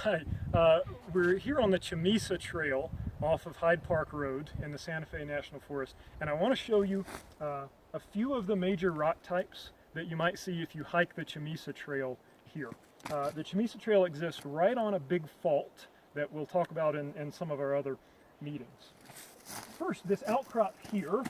Hi, we're here on the Chamisa Trail off of Hyde Park Road in the Santa Fe National Forest, and I want to show you a few of the major rock types that you might see if you hike the Chamisa Trail here. The Chamisa Trail exists right on a big fault that we'll talk about in some of our other meetings. First, this outcrop here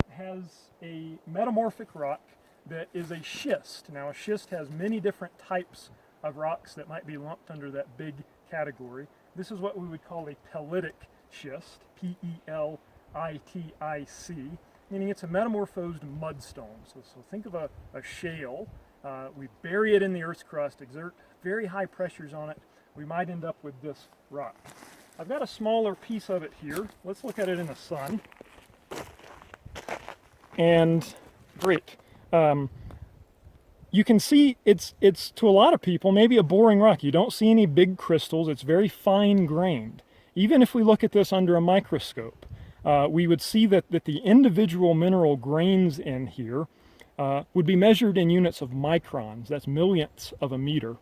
has a metamorphic rock that is a schist. Now, a schist has many different types of rocks that might be lumped under that big category. This is what we would call a pelitic schist, P-E-L-I-T-I-C, meaning it's a metamorphosed mudstone. So think of a shale. We bury it in the Earth's crust, exert very high pressures on it. We might end up with this rock. I've got a smaller piece of it here. Let's look at it in the sun. And great. You can see it's to a lot of people maybe a boring rock. You don't see any big crystals. It's very fine grained. Even if we look at this under a microscope, we would see that the individual mineral grains in here would be measured in units of microns. That's millionths of a meter.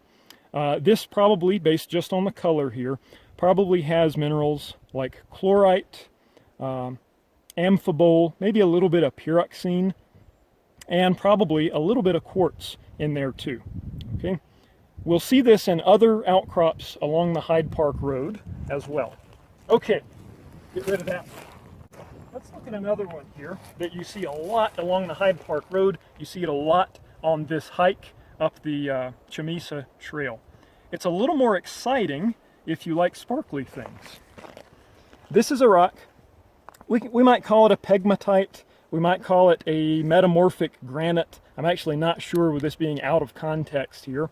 This probably, based just on the color here, probably has minerals like chlorite, amphibole, maybe a little bit of pyroxene, and probably a little bit of quartz in there too. Okay, we'll see this in other outcrops along the Hyde Park Road as well. Okay, get rid of that. Let's look at another one here that you see a lot along the Hyde Park Road. You see it a lot on this hike up the Chamisa Trail. It's a little more exciting if you like sparkly things. This is a rock. We might call it a pegmatite. We might call it a metamorphic granite. I'm actually not sure with this being out of context here.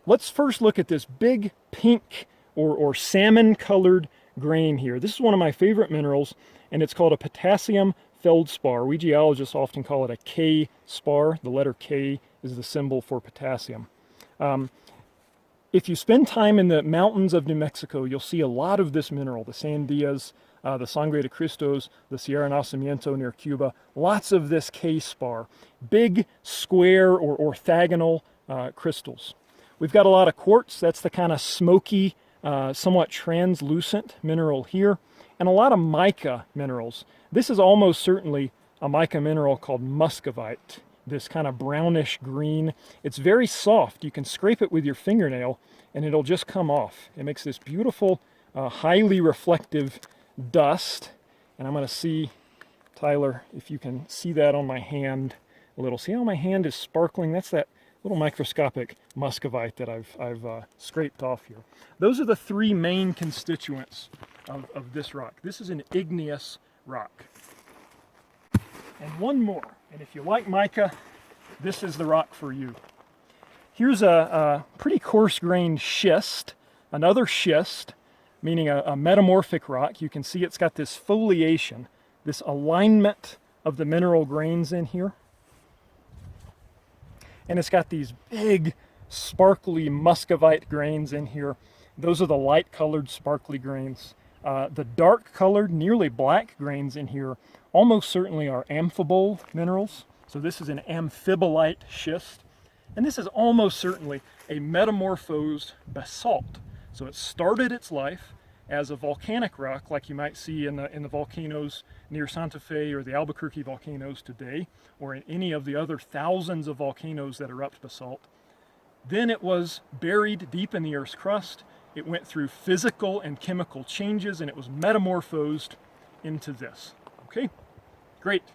Let's first look at this big pink or salmon-colored grain here. This is one of my favorite minerals, and it's called a potassium feldspar. We geologists often call it a K spar. The letter K is the symbol for potassium. If you spend time in the mountains of New Mexico, you'll see a lot of this mineral, the Sandias, the Sangre de Cristos, the Sierra Nacimiento near Cuba, lots of this K-spar, big square or orthogonal crystals. We've got a lot of quartz, that's the kind of smoky, somewhat translucent mineral here, and a lot of mica minerals. This is almost certainly a mica mineral called muscovite, this kind of brownish green. It's very soft. You can scrape it with your fingernail and it'll just come off. It makes this beautiful, highly reflective dust, and I'm going to see, Tyler, if you can see that on my hand a little. See how my hand is sparkling? That's that little microscopic muscovite that I've scraped off here. Those are the three main constituents of this rock. This is an igneous rock. And one more, and if you like mica, this is the rock for you. Here's a pretty coarse-grained schist, another schist, meaning a metamorphic rock. You can see it's got this foliation, this alignment of the mineral grains in here. And it's got these big, sparkly muscovite grains in here. Those are the light-colored, sparkly grains. The dark-colored, nearly black grains in here almost certainly are amphibole minerals. So this is an amphibolite schist. And this is almost certainly a metamorphosed basalt. So it started its life as a volcanic rock like you might see in the volcanoes near Santa Fe or the Albuquerque volcanoes today, or in any of the other thousands of volcanoes that erupt basalt. Then it was buried deep in the Earth's crust. It went through physical and chemical changes and it was metamorphosed into this. Okay, great.